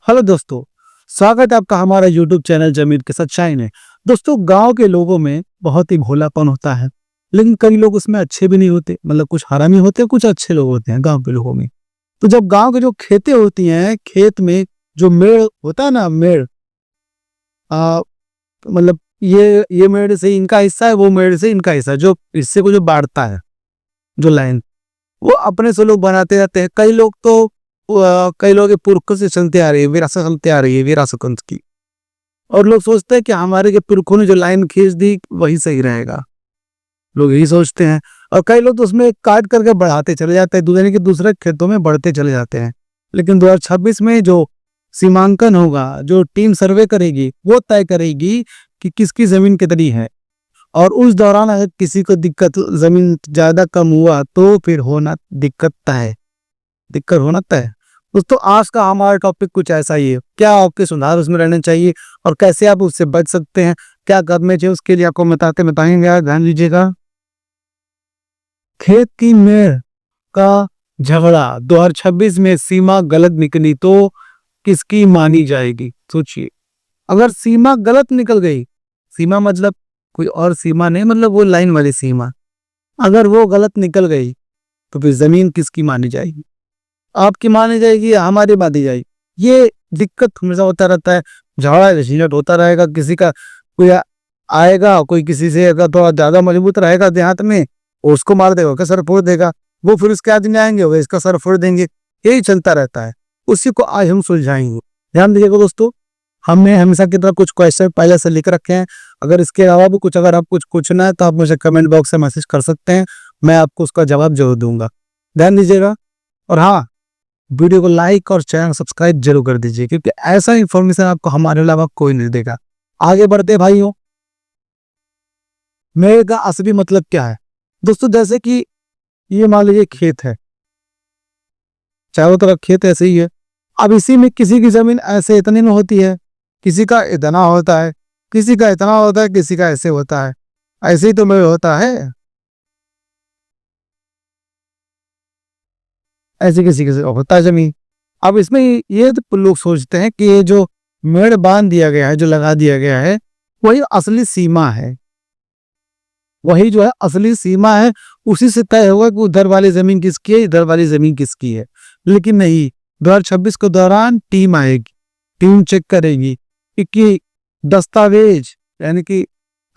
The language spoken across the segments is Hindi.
हेलो दोस्तों, स्वागत है आपका हमारा यूट्यूब चैनल जमीन की सच्चाई में। दोस्तों, गांव के लोगों में बहुत ही भोलापन होता है, लेकिन कई लोग उसमें अच्छे भी नहीं होते। मतलब कुछ हरामी होते हैं, कुछ अच्छे लोग होते हैं गांव के लोगों में। तो जब गांव के जो खेतें होती हैं, खेत में जो मेड़ होता है ना, मेड़ आ, मतलब ये मेड़ से इनका हिस्सा है, वो मेड़ से इनका हिस्सा है, जो हिस्से को जो बांटता है, जो लाइन, वो अपने से लोग बनाते रहते हैं। कई लोग तो कई लोग के पुरखों से चलते आ रही है, विरासत चलते आ रही है, विरासत की। और लोग सोचते हैं कि हमारे के पुरखों ने जो लाइन खींच दी वही सही रहेगा, लोग यही सोचते हैं। और कई लोग तो उसमें काट करके बढ़ाते चले जाते हैं, दूसरे के दूसरे खेतों में बढ़ते चले जाते हैं। लेकिन 2026 में जो सीमांकन होगा, जो टीम सर्वे करेगी, वो तय करेगी कि किसकी जमीन कितनी है। और उस दौरान अगर किसी को दिक्कत, जमीन ज्यादा कम हुआ तो फिर होना दिक्कत होना तय। दोस्तों, आज का हमारा टॉपिक कुछ ऐसा ही है। क्या आपके सुधार उसमें रहने चाहिए और कैसे आप उससे बच सकते हैं, क्या करने चाहिए, उसके लिए आपको बताएंगे। ध्यान दीजिएगा। खेत की मेड़ का झगड़ा 2026 में सीमा गलत निकली तो किसकी मानी जाएगी? सोचिए, अगर सीमा गलत निकल गई, सीमा मतलब कोई और सीमा नहीं, मतलब वो लाइन वाली सीमा, अगर वो गलत निकल गई तो फिर जमीन किसकी मानी जाएगी? आपकी मानी जाएगी या हमारी मानी जाएगी? ये दिक्कत हमेशा होता रहता है, झगड़ा झंझट होता रहेगा। किसी का कोई आएगा, कोई किसी से अगर थोड़ा ज्यादा मजबूत रहेगा देहात में, उसको मार देगा, उसका सर फोड़ देगा। वो फिर उसके आदमी आएंगे, वो इसका सर फोड़ देंगे। यही चलता रहता है। उसी को आज हम सुलझाएंगे। ध्यान दीजिएगा दोस्तों, हमने हमेशा की तरह कुछ क्वेश्चन पहले से लिख रखे हैं। अगर इसके अलावा भी कुछ, अगर आप कुछ पूछना है तो आप मुझे कमेंट बॉक्स से मैसेज कर सकते हैं, मैं आपको उसका जवाब जरूर दूंगा। ध्यान दीजिएगा। और हाँ, वीडियो को लाइक और चैनल सब्सक्राइब जरूर कर दीजिए, क्योंकि ऐसा इंफॉर्मेशन आपको हमारे अलावा कोई नहीं देगा। आगे बढ़ते भाइयों, मेरे का असली मतलब क्या है? दोस्तों, जैसे कि ये मान लीजिए खेत है, चारों तरफ खेत ऐसे ही है। अब इसी में किसी की जमीन ऐसे इतने में होती है, किसी का इतना होता है, किसी का इतना होता है, किसी का ऐसे होता है। ऐसे ही तो मेरे होता है, ऐसे किसी किसी होता है जमीन। अब इसमें ये तो लोग सोचते हैं कि ये जो मेड़ बांध दिया गया है, जो लगा दिया गया है, वही असली सीमा है, वही जो है असली सीमा है। उसी से तय होगा कि उधर वाली जमीन किसकी है, इधर वाली जमीन किसकी है। लेकिन नहीं, 2026 के दौरान टीम आएगी, टीम चेक करेगी कि दस्तावेज, यानी कि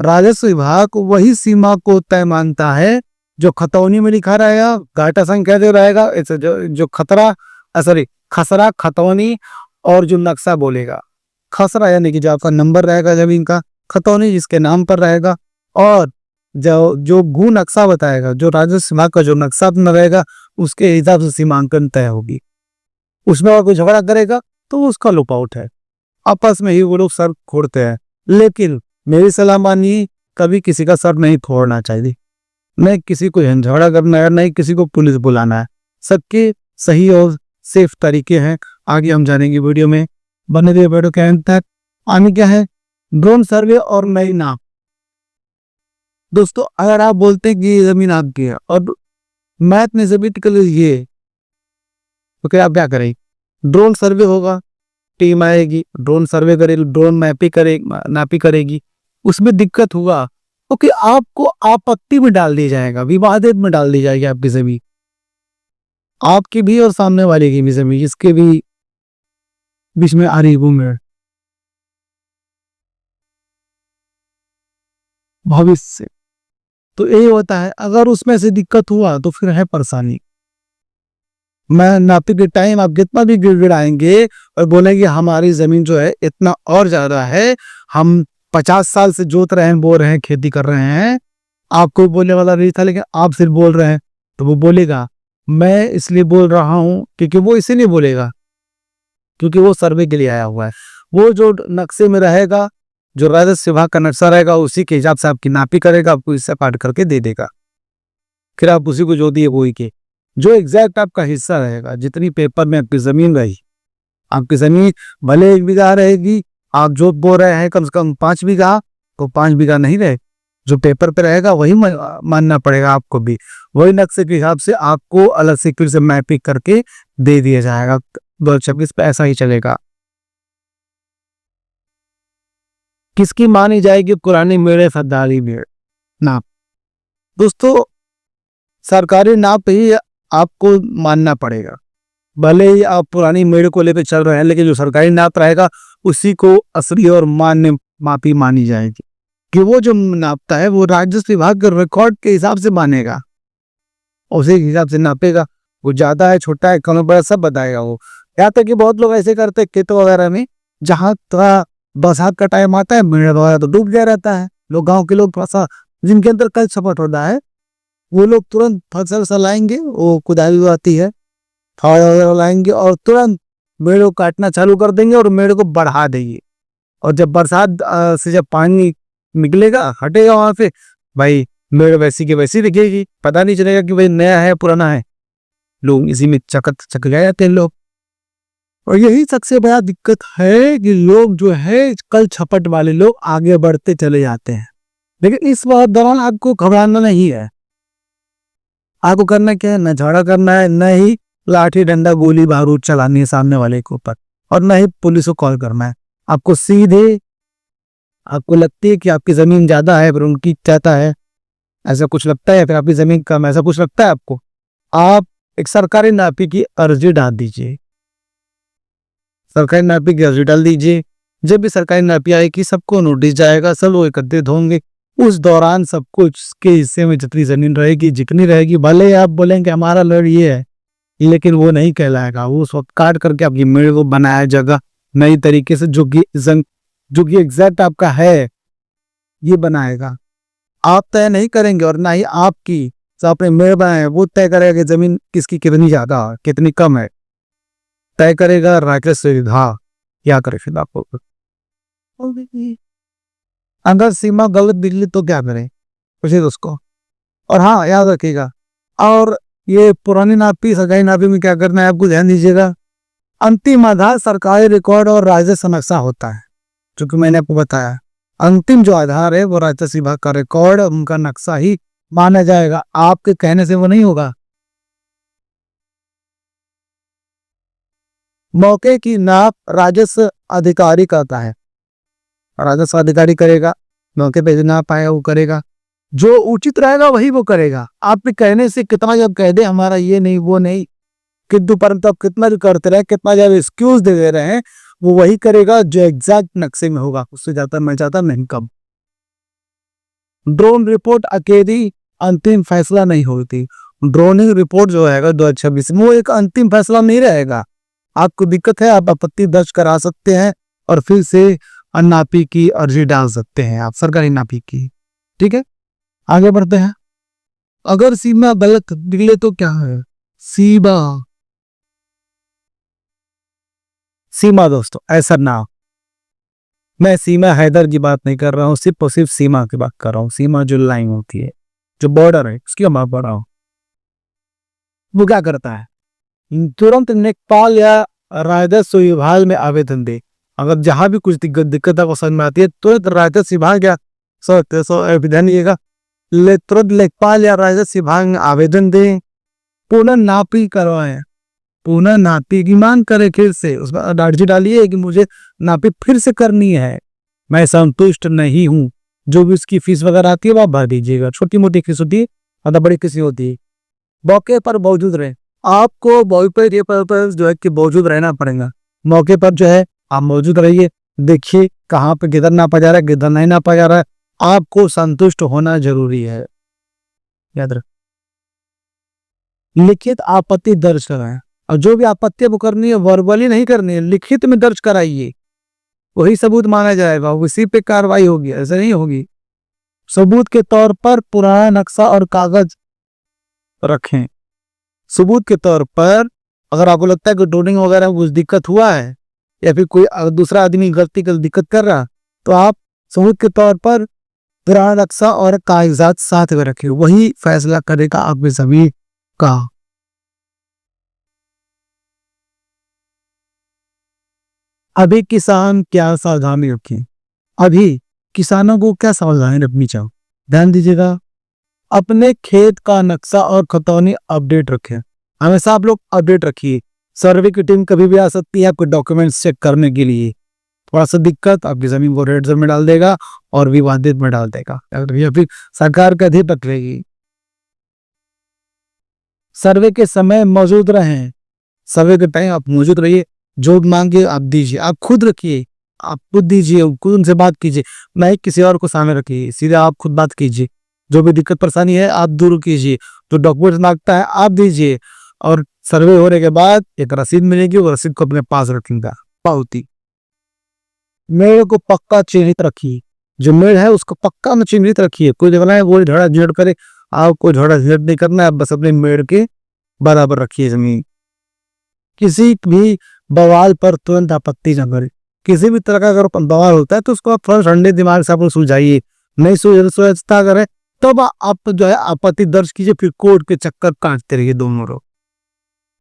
राजस्व विभाग वही सीमा को तय मानता है जो खतौनी में लिखा रहेगा, घाटा संख्या जो रहेगा, जो खसरा, खतौनी, और जो नक्शा बोलेगा। खसरा यानी कि जो आपका नंबर रहेगा जमीन का, खतौनी जिसके नाम पर रहेगा, और जो भू नक्शा बताएगा, जो राजस्व विभाग का जो नक्शा रहेगा, उसके हिसाब से सीमांकन तय होगी। उसमें अगर कोई झगड़ा करेगा तो उसका लुक आउट है। आपस में ही वो लोग सर फोड़ते हैं। लेकिन मेरी सलाह मानिए, कभी किसी का सर नहीं फोड़ना चाहिए, नहीं किसी को झगड़ा करना है, नहीं किसी को पुलिस बुलाना है। सबके सही और सेफ तरीके हैं। आगे हम जानेंगे वीडियो में, बने रहिए वीडियो के अंत तक। आगे क्या है? ड्रोन सर्वे और नई नाप। दोस्तों, अगर आप बोलते हैं कि ये जमीन आपकी है और मैथ में जमीन निकल ये, तो क्या आप क्या करेंगे? ड्रोन सर्वे होगा, टीम आएगी, ड्रोन सर्वे करेगी, ड्रोन नापी करेगी। उसमें दिक्कत हुआ क्योंकि आपको आपत्ति में डाल दिया जाएगा, विवादित में डाल दी जाएगी आपकी जमीन, आपकी भी और सामने वाले की भी जमीन, इसके भी बीच में आ रही में भविष्य से। तो यही होता है, अगर उसमें से दिक्कत हुआ तो फिर है परेशानी। मैं नापी के टाइम आप जितना भी गिड़गिड़ाएंगे और बोलेंगे हमारी जमीन जो है इतना और ज्यादा है, हम 50 साल से जोत रहे हैं, बो रहे हैं, खेती कर रहे हैं, आपको बोलने वाला नहीं था, लेकिन आप सिर्फ बोल रहे हैं, तो वो बोलेगा मैं इसलिए बोल रहा हूं, क्योंकि वो इसीलिए बोलेगा क्योंकि वो सर्वे के लिए आया हुआ है। वो जो नक्शे में रहेगा, जो राजस्व विभाग का नक्शा रहेगा, उसी के हिसाब से आपकी नापी करेगा, आपको इससे काट करके दे देगा। फिर आप उसी को जो दिए वही के, जो एग्जैक्ट आपका हिस्सा रहेगा, जितनी पेपर में आपकी जमीन रही, आपकी जमीन भले 1 बीघा रहेगी, आप जो बो रहे हैं कम से कम 5 बीघा, तो 5 बीघा नहीं रहे, जो पेपर पे रहेगा वही मानना पड़ेगा आपको भी। वही नक्शे के हिसाब से आपको अलग से फिर से मैपिंग करके दे दिया जाएगा। 2026 पे ऐसा ही चलेगा। किसकी मानी जाएगी पुरानी मेड़ या सरकारी मेड़ नाप? दोस्तों, सरकारी नाप ही आपको मानना पड़ेगा। भले ही आप पुरानी मेड़ को लेकर चल रहे हैं, लेकिन जो सरकारी नाप रहेगा उसी को असली और मान्य मापी मानी जाएगी। कि वो जो नापता है वो राजस्व विभाग के रिकॉर्ड के हिसाब से मानेगा, उसी हिसाब से नापेगा। वो ज्यादा है, छोटा है, कम बड़ा सब बताएगा वो। यहाँ तक कि बहुत लोग ऐसे करते हैं खेतों वगैरह में, जहाँ थोड़ा बरसात का टाइम आता है, मेड़ वगैरह तो डूब गया रहता है। लोग, गाँव के लोग थोड़ा सा जिनके अंदर कल सपोर्ट होता है, वो लोग तुरंत फसल सलाएंगे, वो कुदाली आती है, फावड़ा वगैरह लाएंगे और तुरंत मेड़ को काटना चालू कर देंगे और मेड़ को बढ़ा देंगे। और जब बरसात से जब पानी निकलेगा, हटेगा वहां से, भाई मेड़ वैसी की वैसी दिखेगी, पता नहीं चलेगा कि भाई नया है पुराना है। लोग इसी में चक गए जाते हैं लोग। और यही सबसे बड़ा दिक्कत है कि लोग जो है कल छपट वाले लोग आगे बढ़ते चले जाते हैं। लेकिन इस वक्त दौरान आपको घबराना नहीं है। आपको करना क्या है? न झगड़ा करना है, न ही लाठी डंडा गोली बारूद चलानी है सामने वाले के ऊपर, और न ही पुलिस को कॉल करना है। आपको सीधे, आपको लगती है कि आपकी जमीन ज्यादा है पर उनकी ज्यादा है, ऐसा कुछ लगता है, फिर आपकी जमीन कम, ऐसा कुछ लगता है आपको, आप एक सरकारी नापी की अर्जी डाल दीजिए। सरकारी नापी की अर्जी डाल दीजिए। जब भी सरकारी नापी आएगी सबको नोटिस जाएगा, सब लोग एकत्रित होंगे। उस दौरान सब कुछ के हिस्से में जितनी जमीन रहेगी, जितनी रहेगी, भले आप बोलेंगे हमारा लड़ ये है, लेकिन वो नहीं कहलाएगा। वो उस वक्त काट करके आपकी मेड़ को बनाया जगह नई तरीके से, जो कि एग्जैक्ट आपका है, ये बनाएगा। आप तय नहीं करेंगे और ना ही आपकी जो आपने मेड़ बनाए वो तय करेगा कि जमीन किसकी कितनी ज्यादा है, कितनी कम है। तय करेगा राजस्व विभाग। क्या करे फिर आपको? अगर सीमा गलत निकली तो क्या करें? पूछिए उसको। और हाँ, याद रखिएगा, और ये पुरानी नापी सरकारी नापी में क्या करना है आपको ध्यान दीजिएगा। अंतिम आधार सरकारी रिकॉर्ड और राजस्व नक्शा होता है, जो कि मैंने आपको बताया। अंतिम जो आधार है वो राजस्व विभाग का रिकॉर्ड, उनका नक्शा ही माना जाएगा। आपके कहने से वो नहीं होगा। मौके की नाप राजस्व अधिकारी करता है, राजस्व अधिकारी करेगा। मौके पे जो नाप आएगा वो करेगा, जो उचित रहेगा वही वो करेगा। आपके कहने से कितना जब कह दे हमारा ये नहीं वो नहीं, किंतु परंतु आप कितना जो करते रहे, कितना जब एक्सक्यूज दे रहे हैं, वो वही करेगा जो एग्जैक्ट नक्शे में होगा। उससे ज्यादा मैं चाहता नहीं कम। ड्रोन रिपोर्ट अकेली अंतिम फैसला नहीं होती। ड्रोनिंग रिपोर्ट जो है 2026 में, वो एक अंतिम फैसला नहीं रहेगा। आपको दिक्कत है, आप आपत्ति दर्ज करा सकते हैं और फिर से नापी की अर्जी डाल सकते हैं आप, सरकारी नापी की। ठीक है, आगे बढ़ते हैं। अगर सीमा गलत निकले तो क्या है? सीमा दोस्तों ऐसा ना, मैं सीमा हैदर की बात नहीं कर रहा हूँ, सिर्फ और सिर्फ सीमा की बात कर रहा हूँ। सीमा जो लाइन होती है, जो बॉर्डर है, उसकी बात कर रहा हूँ। वो क्या करता है? तुरंत लेखपाल या राजस्व विभाग में आवेदन दे। अगर जहां भी कुछ दिक्कत आपको समझ में आती है, तुरंत राजस्व विभाग या ध्यान दीजिएगा, तुरंत लेखपाल या राजस्व विभाग में आवेदन दें, पुनर्नापी करवाएं। पुनर्नापी की मांग करे, फिर से उसमें अर्जी डालिए कि मुझे नापी फिर से करनी है, मैं संतुष्ट नहीं हूँ। जो भी उसकी फीस वगैरह आती है वो आप भर दीजिएगा। छोटी मोटी फीस होती है, मतलब बड़ी किसी होती है। मौके पर मौजूद रहे, आपको मौके पर जो है कि मौजूद रहना पड़ेगा। मौके पर जो है आप मौजूद रहिए, देखिए कहाँ पे किधर नापा जा रहा है, किधर नहीं नापा जा रहा है। आपको संतुष्ट होना जरूरी है, याद रख। लिखित आपत्ति दर्ज कराएं, और जो भी आपत्ति वो करनी है वर्बली नहीं करनी है, लिखित में दर्ज कराइए। वही सबूत माना जाएगा, उसी पे कार्रवाई होगी, ऐसा नहीं होगी। सबूत के तौर पर पुराना नक्शा और कागज रखें। सबूत के तौर पर अगर आपको लगता है कि ड्रोनिंग वगैरह कुछ दिक्कत हुआ है या फिर कोई दूसरा आदमी गलती कर दिक्कत कर रहा, तो आप सबूत के तौर पर पुराना नक्शा और कागजात साथ में रखें। वही फैसला करेगा आपके सभी का। अभी किसान क्या सावधानी रखें? अभी किसानों को क्या सावधानी रखनी चाहिए? ध्यान दीजिएगा, अपने खेत का नक्शा और खतौनी अपडेट रखें। हमेशा आप लोग अपडेट रखिए। सर्वे की टीम कभी भी आ सकती है आपके डॉक्यूमेंट्स चेक करने के लिए। थोड़ा सा दिक्कत आपकी जमीन को रेड जोन में डाल देगा और विवादित में डाल देगा, या फिर सरकार का अधिक रखेगी। सर्वे के समय मौजूद रहें, सर्वे के टाइम आप मौजूद रहिए, जो मांगे आप दीजिए, आप खुद रखिए, आप खुद दीजिए, खुद उनसे बात कीजिए, ना ही किसी और को सामने रखिए, सीधे आप खुद बात कीजिए। जो भी दिक्कत परेशानी है आप दूर कीजिए, जो डॉक्यूमेंट मांगता है आप दीजिए, और सर्वे होने के बाद एक रसीद मिलेगी, वो रसीद को अपने पास रखेगा। पावती, मेड़ को पक्का चिन्हित रखिए, जो मेड़ है उसको पक्का में चिन्हित रखिए। कोई जगह है वो झड़ा झेड़ करे, आपको झड़ा झेड़ नहीं करना है, बस अपने मेड़ के बराबर रखिए जमीन। किसी भी बवाल पर तुरंत आपत्ति न करें, किसी भी तरह का अगर बवाल होता है तो उसको आप थोड़ा ठंडे दिमाग से आप सुलझाइए, नहीं सुलझता करें तब आप जो है आपत्ति दर्ज कीजिए, फिर कोर्ट के चक्कर काटते रहिए दोनों लोग।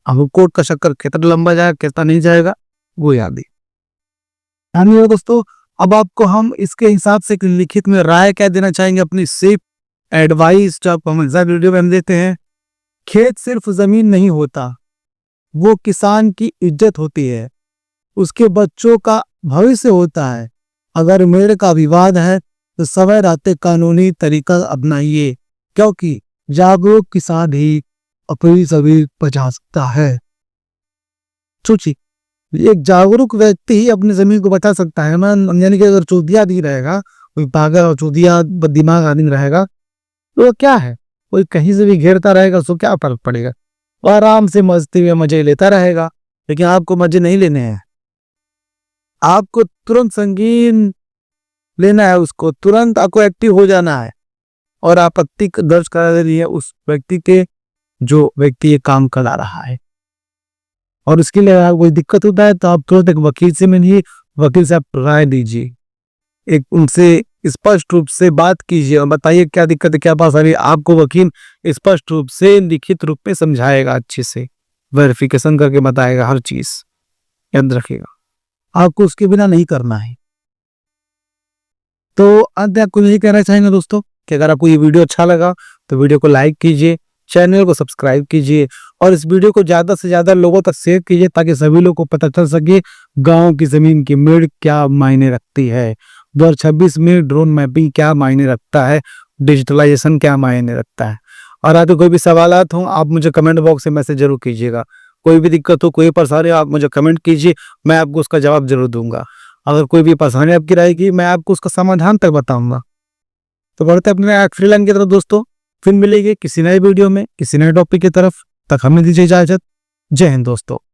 अब कोर्ट का चक्कर कितना लंबा जाएगा कितना नहीं जाएगा वो याद है दोस्तों। अब आपको हम इसके हिसाब से लिखित में राय क्या देना चाहेंगे, अपनी सिर्फ एडवाइस जो आपको हम वीडियो में हम देते हैं। खेत सिर्फ जमीन नहीं होता, वो किसान की इज्जत होती है, उसके बच्चों का भविष्य होता है। अगर मेड़ का विवाद है तो समय रहते कानूनी तरीका अपनाइए, क्योंकि जागरूक किसान ही अपनी जमीन बचा सकता है। सोचिए, एक जागरूक व्यक्ति ही अपनी जमीन को बचा सकता है ना, यानी कि अगर चौधिया नहीं रहेगा, कोई पागल और चौधिया दिमाग आदमी रहेगा तो क्या है, कोई कहीं से भी घेरता रहेगा उसको क्या फर्क पड़ेगा, वो आराम से मस्ती में मजे लेता रहेगा। लेकिन आपको मजे नहीं लेने हैं, आपको तुरंत संगीन लेना है, उसको तुरंत आपको एक्टिव हो जाना है और आपत्ति दर्ज करा देनी है उस व्यक्ति के जो व्यक्ति ये काम करा रहा है। और उसके लिए अगर कोई दिक्कत होता है तो आप तुरंत एक वकील से मिलिए, वकील से आप राय दीजिए, एक उनसे स्पष्ट रूप से बात कीजिए और बताइए क्या दिक्कत है क्या पास आ रही है। आपको वकील स्पष्ट रूप से लिखित रूप में समझाएगा, अच्छे से वेरिफिकेशन करके बताएगा, हर चीज याद रखिएगा, आपको उसके बिना नहीं करना है। तो अंत आपको यही कहना चाहेंगे दोस्तों कि अगर आपको ये वीडियो अच्छा लगा तो वीडियो को लाइक कीजिए, चैनल को सब्सक्राइब कीजिए और इस वीडियो को ज्यादा से ज्यादा लोगों तक शेयर कीजिए, ताकि सभी लोगों को पता चल सके गांव की जमीन की मेड़ क्या मायने रखती है, 2026 में ड्रोन मैपिंग क्या मायने रखता है, डिजिटलाइजेशन क्या मायने रखता है। और आगे कोई भी सवालात हो आप मुझे कमेंट बॉक्स में मैसेज जरूर कीजिएगा, कोई भी दिक्कत हो कोई परेशानी हो आप मुझे कमेंट कीजिए, मैं आपको उसका जवाब जरूर दूंगा। अगर कोई भी परेशानी आपकी रहेगी मैं आपको उसका समाधान तक बताऊंगा। तो बढ़ते अपने आखिरी लाइन की तरफ दोस्तों, फिर मिलेंगे किसी नए वीडियो में किसी नए टॉपिक की तरफ, तक हमें दीजिए इजाजत। जय हिंद दोस्तों।